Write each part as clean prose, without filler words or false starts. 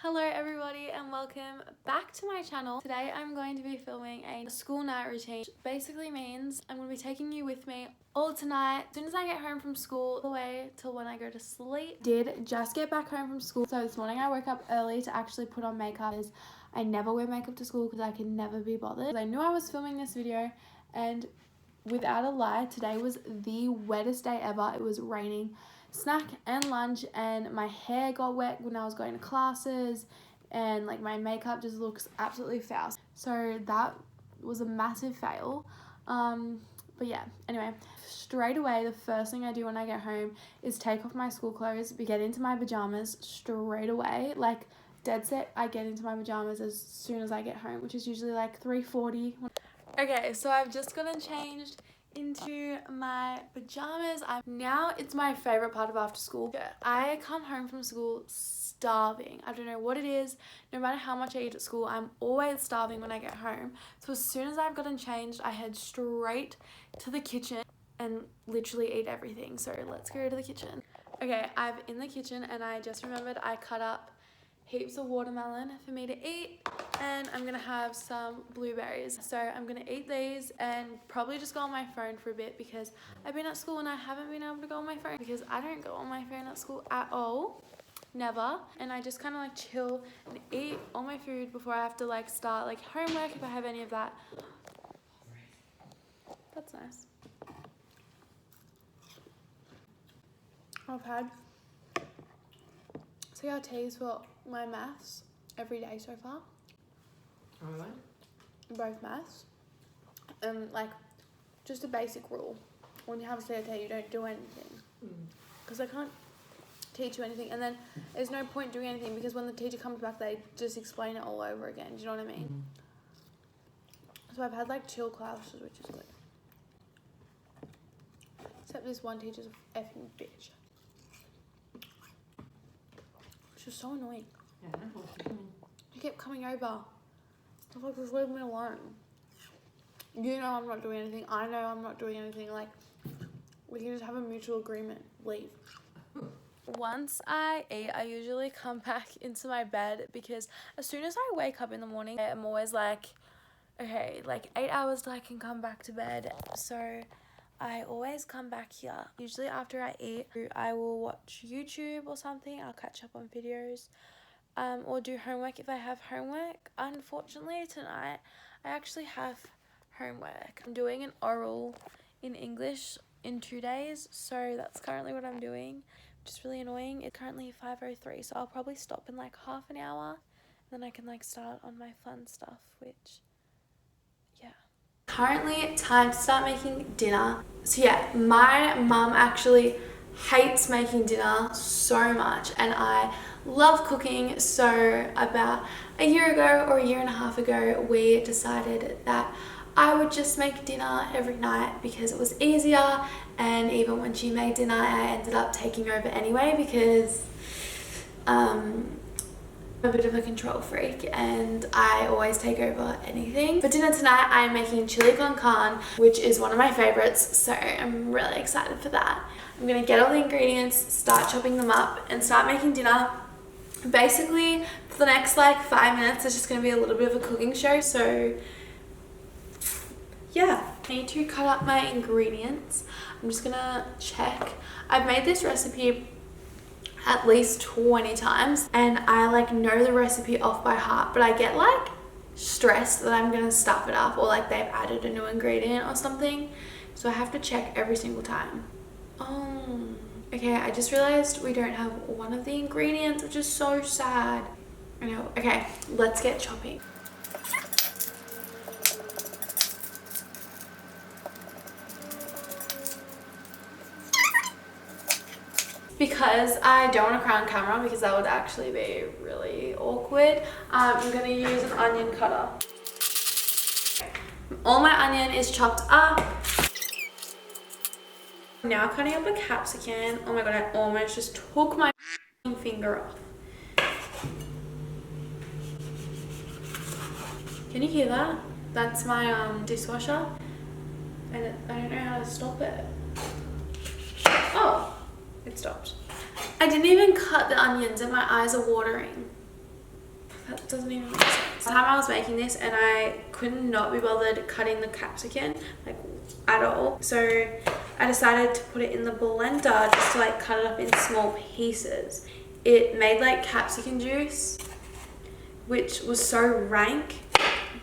Hello everybody and welcome back to my channel. Today I'm going to be filming a school night routine, which basically means I'm going to be taking you with me all tonight. As soon as I get home from school, all the way till when I go to sleep. Did just get back home from school, so this morning I woke up early to actually put on makeup. I never wear makeup to school because I can never be bothered. I knew I was filming this video, and without a lie, today was the wettest day ever. It was raining snack and lunch, and my hair got wet when I was going to classes, and like my makeup just looks absolutely foul. So that was a massive fail. But yeah, anyway, straight away the first thing I do when I get home is take off my school clothes, get into my pajamas straight away. Like dead set, I get into my pajamas as soon as I get home, which is usually like 3:40. Okay, so I've just gotten changed into my pajamas. Now it's my favorite part of after school. I come home from school starving. I don't know what it is. No matter how much I eat at school, I'm always starving when I get home. So as soon as I've gotten changed, I head straight to the kitchen and literally eat everything. So let's go to the kitchen. Okay, I'm in the kitchen and I just remembered I cut up heaps of watermelon for me to eat, and I'm gonna have some blueberries. So I'm gonna eat these and probably just go on my phone for a bit because I've been at school and I haven't been able to go on my phone because I don't go on my phone at school at all. Never. And I just kind of like chill and eat all my food before I have to like start like homework if I have any of that. That's nice. I've had 3 Ts for my maths every day so far. Alright. Both maths. Like, just a basic rule. When you have a CRT, you don't do anything. Because I can't teach you anything. And then there's no point doing anything because when the teacher comes back, they just explain it all over again. Do you know what I mean? So I've had like chill classes, which is good. Except this one teacher's a effing bitch. She's so annoying. Yeah, She kept coming over. I was like, just leave me alone. You know I'm not doing anything. I know I'm not doing anything. Like, we can just have a mutual agreement. Leave. Once I eat, I usually come back into my bed because as soon as I wake up in the morning, I'm always like, okay, like 8 hours till I can come back to bed. So I always come back here. Usually after I eat, I will watch YouTube or something. I'll catch up on videos. Or do homework if I have homework. Unfortunately, tonight, I actually have homework. I'm doing an oral in English in 2 days, so that's currently what I'm doing, which is really annoying. It's currently 5:03, so I'll probably stop in like half an hour, and then I can like start on my fun stuff, which, yeah. Currently, time to start making dinner. So yeah, my mum actually hates making dinner so much, and I love cooking. So about a year ago or a year and a half ago, we decided that I would just make dinner every night because it was easier, and even when she made dinner, I ended up taking over anyway because I'm a bit of a control freak and I always take over anything. For dinner tonight, I'm making chili con carne, which is one of my favorites, so I'm really excited for that. I'm gonna get all the ingredients, start chopping them up, and start making dinner. Basically, for the next like 5 minutes, it's just gonna be a little bit of a cooking show, so yeah. I need to cut up my ingredients. I'm just gonna check. I've made this recipe at least 20 times and I like know the recipe off by heart, but I get like stressed that I'm gonna stuff it up or like they've added a new ingredient or something, so I have to check every single time. Oh, okay, I just realized we don't have one of the ingredients, which is so sad. I know. Okay, let's get chopping. Because I don't want to cry on camera because that would actually be really awkward, I'm going to use an onion cutter. All my onion is chopped up. Now cutting up a capsicum. Oh my god, I almost just took my finger off. Can you hear that? That's my dishwasher, and I don't know how to stop it. Oh, it stopped. I didn't even cut the onions and my eyes are watering. doesn't even make sense. The time I was making this and I could not be bothered cutting the capsicum like at all. So I decided to put it in the blender just to like cut it up in small pieces. It made like capsicum juice, which was so rank,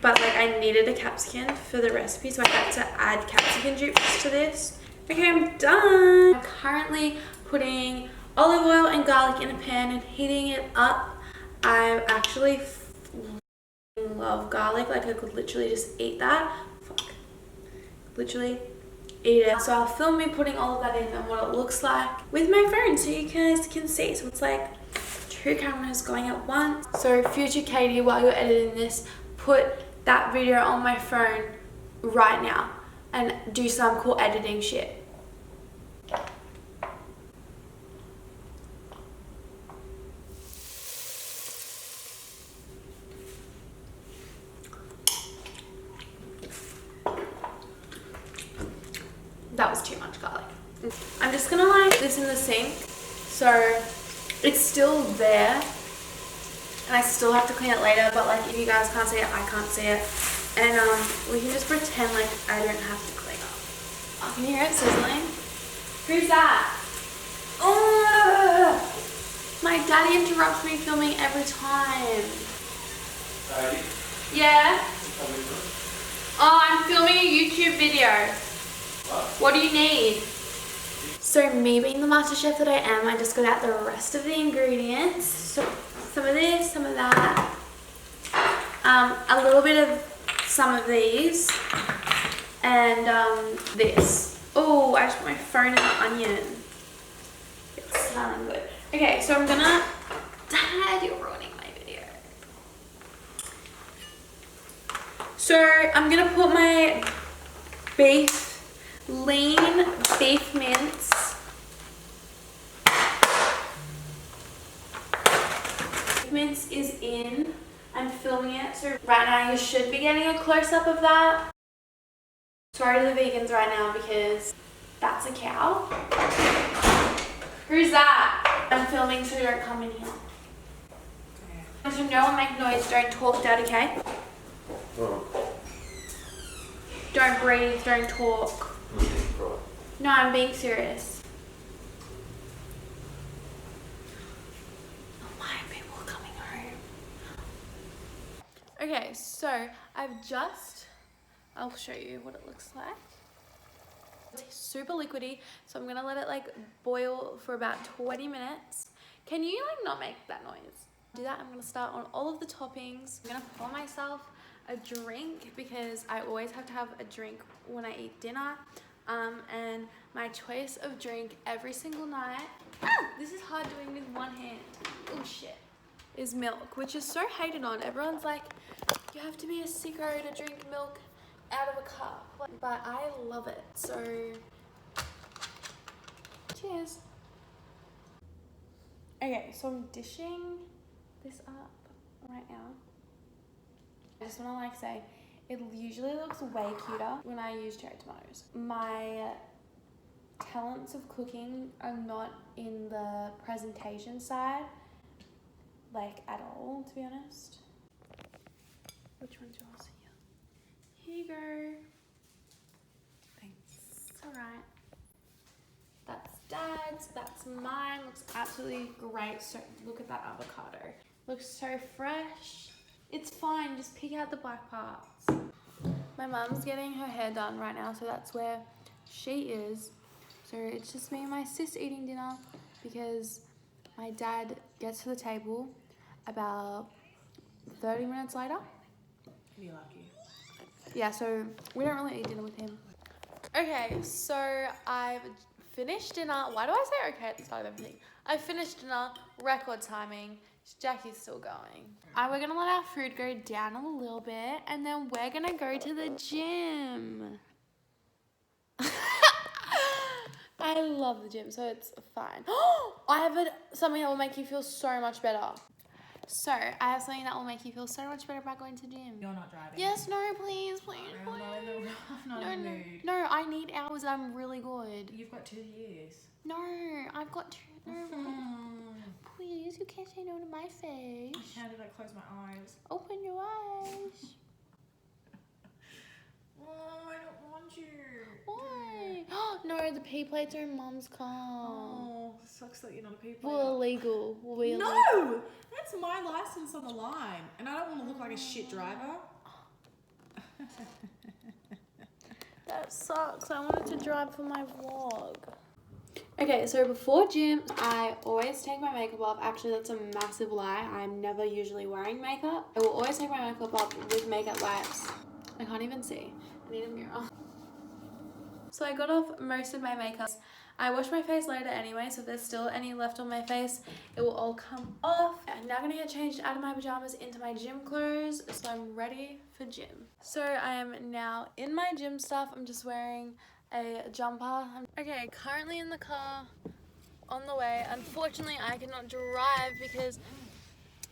but like I needed a capsicum for the recipe, so I had to add capsicum juice to this. Okay, I'm done. I'm currently putting olive oil and garlic in a pan and heating it up. I actually love garlic. Like I could literally just eat that. Literally eat it. So I'll film me putting all of that in and what it looks like with my phone so you guys can see. So it's like 2 cameras going at once. So future Katie, while you're editing this, put that video on my phone right now and do some cool editing shit. That was too much garlic. I'm just gonna like this in the sink, so it's still there and I still have to clean it later, but like if you guys can't see it, I can't see it, and we can just pretend like I don't have to clean up. Oh, can you hear it sizzling? Who's that? Oh, my daddy interrupts me filming every time. Daddy? Yeah? Oh, I'm filming a YouTube video. What do you need? So me being the master chef that I am, I just got out the rest of the ingredients. So some of this, some of that, a little bit of some of these, and this. Oh, I just put my phone in the onion. It's smelling good. Okay, so I'm gonna, Dad, you're ruining my video. So I'm gonna put my lean beef mince. Beef mince is in. I'm filming it, so right now you should be getting a close-up of that. Sorry to the vegans right now because that's a cow. Who's that? I'm filming, so don't come in here. So no one make noise, don't talk, Dad, okay? Oh. Don't breathe, don't talk. No, I'm being serious. Why are people coming home? Okay, so I'll show you what it looks like. It's super liquidy, so I'm gonna let it like boil for about 20 minutes. Can you like not make that noise? Do that, I'm gonna start on all of the toppings. I'm gonna pour myself a drink because I always have to have a drink when I eat dinner. And my choice of drink every single night, this is hard doing with one hand, oh shit, is milk, which is so hated on. Everyone's like, you have to be a sicko to drink milk out of a cup, but I love it, so cheers. Okay, so I'm dishing this up right now. I just want to like say, it usually looks way cuter when I use cherry tomatoes. My talents of cooking are not in the presentation side, like at all, to be honest. Which one's yours? Here you go. Thanks. It's alright. That's Dad's, that's mine. Looks absolutely great. So look at that avocado. Looks so fresh. It's fine, just pick out the black parts. My mum's getting her hair done right now, so that's where she is. So it's just me and my sis eating dinner because my dad gets to the table about 30 minutes later. You're lucky. Yeah, so we don't really eat dinner with him. Okay, so I've finished dinner. Why do I say okay at the start of everything? I finished dinner, record timing. Jackie's still going. We're gonna let our food go down a little bit and then we're gonna go to the gym. I love the gym, so it's fine. I have something that will make you feel so much better. So, I have something that will make you feel so much better about going to gym. You're not driving. Yes, no, please, please, I'm not in the, I'm not No, in the no, mood. no, I need hours. I'm really good. You've got 2 years. No, I've got 2. No, please, you can't say no to my face. How did I close my eyes? Open your eyes. Oh, I don't want you. Why? No, the P plates are in Mum's car. Oh, sucks that you're not a people. We're illegal. We'll be illegal. No! That's my license on the line. And I don't want to look like a shit driver. That sucks. I wanted to drive for my vlog. Okay, so before gym, I always take my makeup off. Actually, that's a massive lie. I'm never usually wearing makeup. I will always take my makeup off with makeup wipes. I can't even see. I need a mirror. So I got off most of my makeup. I wash my face later anyway, so if there's still any left on my face, it will all come off. I'm now gonna get changed out of my pajamas into my gym clothes, so I'm ready for gym. So I am now in my gym stuff. I'm just wearing a jumper. Okay, currently in the car, on the way. Unfortunately, I cannot drive because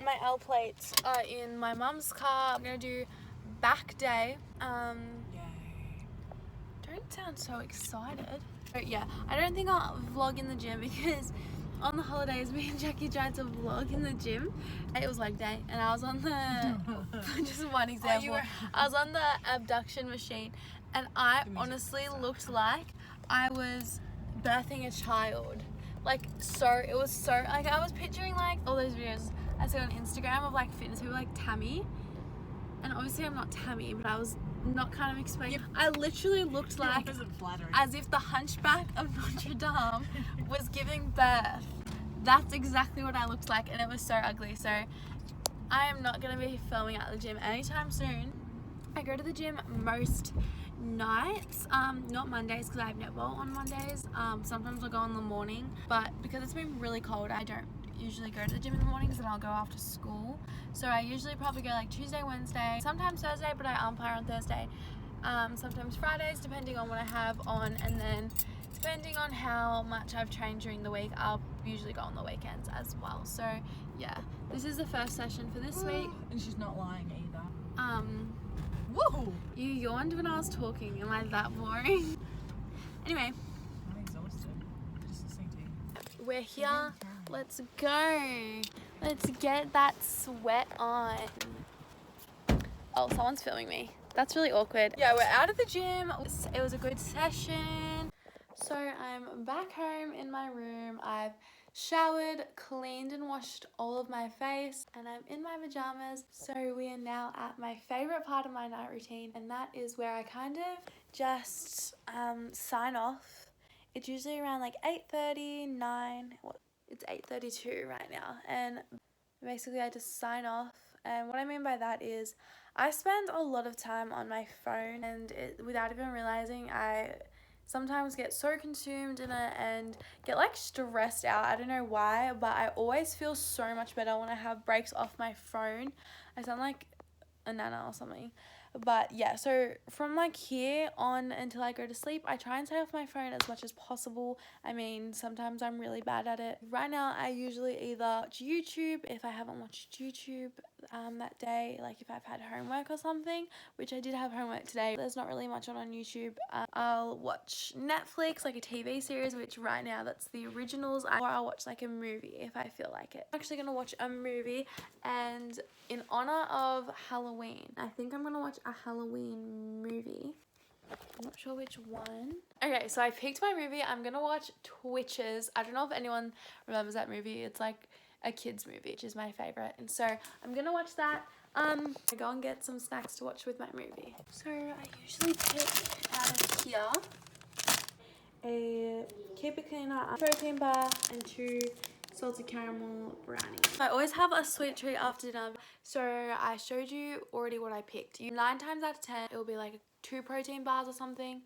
my L plates are in my mum's car. I'm gonna do back day. Don't sound so excited. But yeah, I don't think I'll vlog in the gym because on the holidays me and Jackie tried to vlog in the gym. It was leg day and I was on the just one example. I was on the abduction machine and I honestly looked like I was birthing a child. Like it was so like I was picturing like all those videos I see on Instagram of like fitness people like Tammy. And obviously I'm not Tammy, but I was not kind of expecting. I literally looked like as if the Hunchback of Notre Dame was giving birth. That's exactly what I looked like, and it was so ugly. So I am not going to be filming at the gym anytime soon. I go to the gym most nights, not Mondays because I have netball on Mondays. Sometimes I'll go in the morning, but because it's been really cold, I don't usually go to the gym in the mornings and I'll go after school. So I usually probably go like Tuesday, Wednesday, sometimes Thursday, but I umpire on Thursday. Sometimes Fridays, depending on what I have on, and then depending on how much I've trained during the week, I'll usually go on the weekends as well. So yeah, this is the first session for this week. And she's not lying either. Whoa! You yawned when I was talking. Am I that boring? Anyway. I'm exhausted. Just listening to you. We're here. Let's go. Let's get that sweat on. Oh, someone's filming me. That's really awkward. Yeah, we're out of the gym. It was a good session. So I'm back home in my room. I've showered, cleaned and washed all of my face, and I'm in my pajamas. So we are now at my favorite part of my night routine, and that is where I kind of just sign off. It's usually around like 8:30, 9. It's 8:32 right now, and basically I just sign off. And what I mean by that is I spend a lot of time on my phone, and without even realizing, I sometimes get so consumed in it and get like stressed out. I don't know why, but I always feel so much better when I have breaks off my phone. I sound like a nana or something. But yeah, so from like here on until I go to sleep, I try and stay off my phone as much as possible. I mean, sometimes I'm really bad at it. Right now, I usually either watch YouTube if I haven't watched YouTube that day, like if I've had homework or something, which I did have homework today. There's not really much on YouTube. I'll watch Netflix, like a TV series, which right now that's the originals, or I'll watch like a movie if I feel like it. I'm actually gonna watch a movie, and in honor of Halloween, I think I'm gonna watch a Halloween movie. I'm not sure which one. Okay, so I picked my movie. I'm gonna watch Twitches. I don't know if anyone remembers that movie. It's like a kids movie, which is my favorite, and so I'm gonna watch that. I go and get some snacks to watch with my movie. So I usually pick out of here a Keep It Cleaner protein bar and 2 salted caramel brownies. I always have a sweet treat after dinner. So I showed you already what I picked. 9 times out of 10, it will be like 2 protein bars or something,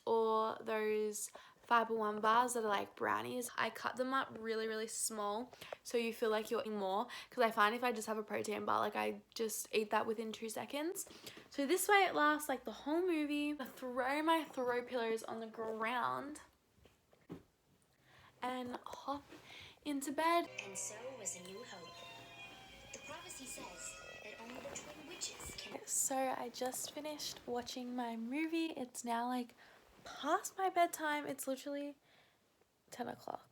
or those Fiber One bars that are like brownies. I cut them up really, really small so you feel like you're eating more, because I find if I just have a protein bar, like I just eat that within 2 seconds. So this way it lasts like the whole movie. I throw my throw pillows on the ground and hop into bed. And so was a new hope. So I just finished watching my movie. It's now like past my bedtime. It's literally 10 o'clock.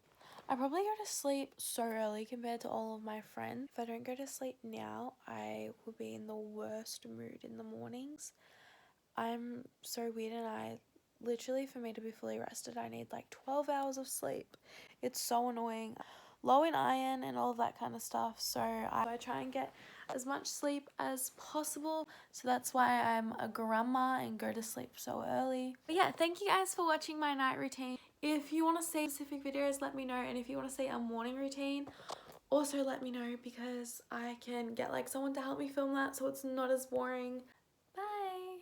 I probably go to sleep so early compared to all of my friends. If I don't go to sleep now, I will be in the worst mood in the mornings. I'm so weird, and I literally, for me to be fully rested, I need like 12 hours of sleep. It's so annoying. Low in iron and all of that kind of stuff, so I try and get as much sleep as possible, so that's why I'm a grandma and go to sleep so early. But yeah, thank you guys for watching my night routine. If you want to see specific videos, let me know, and if you want to see a morning routine, also let me know, because I can get like someone to help me film that so it's not as boring.